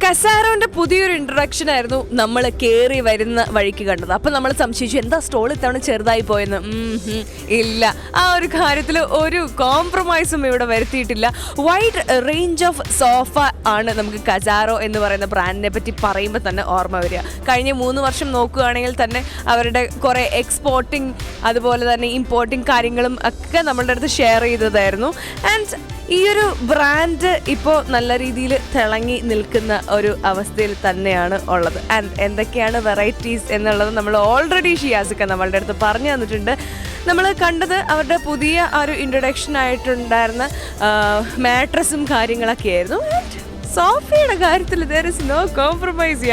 കസാരോന്റെ പുതിയൊരു ഇൻട്രൊഡക്ഷൻ ആയിരുന്നു നമ്മൾ കയറി വരുന്ന വഴിക്ക് കണ്ടത്. അപ്പം നമ്മൾ സംശയിച്ചു എന്താ സ്റ്റോൾ ഇത്തവണ ചെറുതായി പോയെന്ന്. ഇല്ല, ആ ഒരു കാര്യത്തിൽ ഒരു കോംപ്രമൈസും ഇവിടെ വരുത്തിയിട്ടില്ല. വൈഡ് റേഞ്ച് ഓഫ് സോഫ ആണ് നമുക്ക് കസാരോ എന്ന് പറയുന്ന ബ്രാൻഡിനെ പറ്റി പറയുമ്പോൾ തന്നെ ഓർമ്മ വരിക. കഴിഞ്ഞ 3 വർഷം നോക്കുകയാണെങ്കിൽ തന്നെ അവരുടെ കുറേ എക്സ്പോർട്ടിങ് അതുപോലെ തന്നെ ഇമ്പോർട്ടിങ് കാര്യങ്ങളും ഒക്കെ നമ്മളുടെ അടുത്ത് ഷെയർ ചെയ്തതായിരുന്നു. ആൻഡ് ഈ ഒരു ബ്രാൻഡ് ഇപ്പോൾ നല്ല രീതിയിൽ തിളങ്ങി നിൽക്കുന്ന ഒരു അവസ്ഥയിൽ തന്നെയാണ് ഉള്ളത്. ആൻഡ് എന്തൊക്കെയാണ് വെറൈറ്റീസ് എന്നുള്ളത് നമ്മൾ ഓൾറെഡി ഷിയാസിക്ക നമ്മളുടെ അടുത്ത് പറഞ്ഞു തന്നിട്ടുണ്ട്. നമ്മൾ കണ്ടത് അവരുടെ പുതിയ ഒരു ഇൻട്രൊഡക്ഷൻ ആയിട്ടുണ്ടായിരുന്ന മാട്രസും കാര്യങ്ങളൊക്കെ ആയിരുന്നു. ആൻഡ് സോഫയുടെ കാര്യത്തിൽ there is no compromise.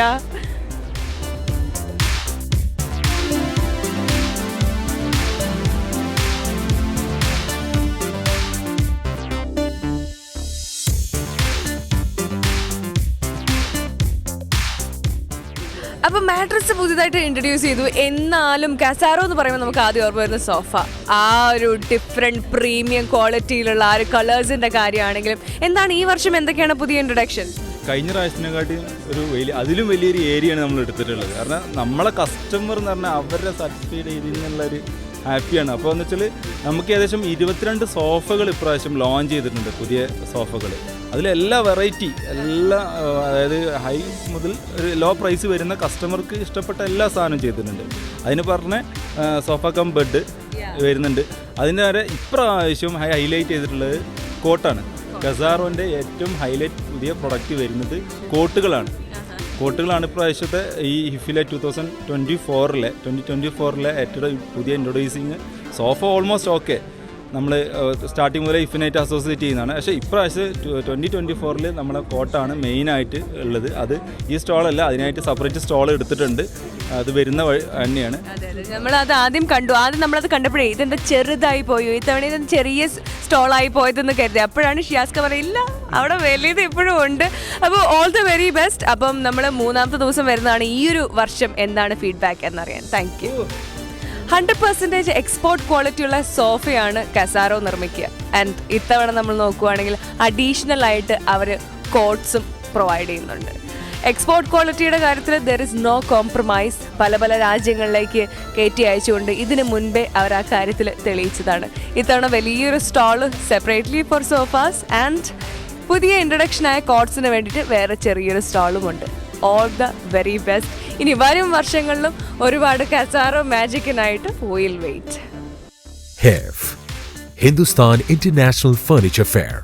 അപ്പോൾ മാട്രസ് പുതിയതായിട്ട് ഇൻട്രൊഡ്യൂസ് ചെയ്തു. എന്നാലും കസാരോ എന്ന് പറയുമ്പോൾ നമുക്ക് ആദ്യം ഓർമ്മ വരുന്ന സോഫ. ആ ഒരു ഡിഫറെൻറ്റ് പ്രീമിയം ക്വാളിറ്റിയിലുള്ള ആ ഒരു കളേഴ്സിൻ്റെ കാര്യമാണെങ്കിലും എന്താണ് ഈ വർഷം എന്തൊക്കെയാണ് പുതിയ ഇൻട്രൊഡക്ഷൻ? കഴിഞ്ഞ പ്രാവശ്യത്തിനെക്കാട്ടി അതിലും വലിയൊരു ഏരിയയാണ് നമ്മൾ എടുത്തിട്ടുള്ളത്. കാരണം നമ്മളെ കസ്റ്റമർ എന്ന് പറഞ്ഞാൽ അവരുടെ സാറ്റിസ്ഫൈഡ് ഏരിയയിലുള്ളൊരു ഹാപ്പിയാണ്. അപ്പോൾ എന്ന് വെച്ചാൽ നമുക്ക് ഏകദേശം 22 സോഫകൾ ഇപ്രാവശ്യം ലോഞ്ച് ചെയ്തിട്ടുണ്ട്, പുതിയ സോഫകൾ. അതിലെല്ലാ വെറൈറ്റി അതായത് ഹൈ മുതൽ ഒരു ലോ പ്രൈസ് വരുന്ന കസ്റ്റമർക്ക് ഇഷ്ടപ്പെട്ട എല്ലാ സാധനവും ചെയ്തിട്ടുണ്ട്. അതിന് പറഞ്ഞ സോഫ കം ബെഡ് വരുന്നുണ്ട്. അതിൻ്റെ വരെ ഇപ്രാവശ്യം ഹൈലൈറ്റ് ചെയ്തിട്ടുള്ളത് കോട്ടാണ്. കസാറോൻ്റെ ഏറ്റവും ഹൈലൈറ്റ് പുതിയ പ്രൊഡക്റ്റ് വരുന്നത് കോട്ടുകളാണ് ഇപ്രാവശ്യത്തെ ഈ ഹിഫിലെ 2024 ഏറ്റവും പുതിയ ഇൻട്രൊഡ്യൂസിങ്. സോഫ ഓൾമോസ്റ്റ് ഓക്കെ, നമ്മൾ സ്റ്റാർട്ടിങ് മുതലേ ഇഫിനായിട്ട് അസോസിയേറ്റ് ചെയ്യുന്നതാണ്. പക്ഷേ ഇപ്രാവശ്യം 2024 നമ്മളെ കോട്ടാണ് മെയിനായിട്ട് ഉള്ളത്. അത് ഈ സ്റ്റോളല്ല, അതിനായിട്ട് സെപ്പറേറ്റ് സ്റ്റോൾ എടുത്തിട്ടുണ്ട്. അത് വരുന്ന തന്നെയാണ്. നമ്മളത് ആദ്യം കണ്ടു. ആദ്യം നമ്മളത് കണ്ടപ്പോഴേ ഇതെന്താ ചെറുതായി പോയോ, ഇത്തവണ ഇതെന്താ ചെറിയ സ്റ്റോളായി പോയതെന്ന് കരുതി. അപ്പോഴാണ് ഷിയാസ്ക പറയില്ല, അവിടെ വലിയത് ഇപ്പോഴും ഉണ്ട്. അപ്പോൾ ഓൾ ദ വെരി ബെസ്റ്റ്. അപ്പം നമ്മൾ 3ാമത്തെ ദിവസം വരുന്നതാണ്. ഈ ഒരു വർഷം എന്താണ് ഫീഡ്ബാക്ക് എന്നറിയാൻ. Thank you. 100% എക്സ്പോർട്ട് ക്വാളിറ്റിയുള്ള സോഫയാണ് കസാരോ നിർമ്മിക്കുക. ആൻഡ് ഇത്തവണ നമ്മൾ നോക്കുകയാണെങ്കിൽ അഡീഷണൽ ആയിട്ട് അവർ കോട്ട്സും പ്രൊവൈഡ് ചെയ്യുന്നുണ്ട്. എക്സ്പോർട്ട് ക്വാളിറ്റിയുടെ കാര്യത്തിൽ ദർ ഇസ് നോ കോംപ്രമൈസ്. പല രാജ്യങ്ങളിലേക്ക് കയറ്റി അയച്ചുകൊണ്ട് ഇതിന് മുൻപേ അവർ ആ കാര്യത്തിൽ തെളിയിച്ചതാണ്. ഇത്തവണ വലിയൊരു stall separately for sofas and പുതിയ ഇൻട്രൊഡക്ഷനായ കോട്ട്സിന് വേണ്ടിയിട്ട് വേറെ ചെറിയൊരു സ്റ്റോളുമുണ്ട്. All the very best. ഇനി വരും വർഷങ്ങളിലും ഒരുപാട് കസാരോ മാജിക്കിനായിട്ട് we'll wait. HIF, Hindustan International Furniture Fair.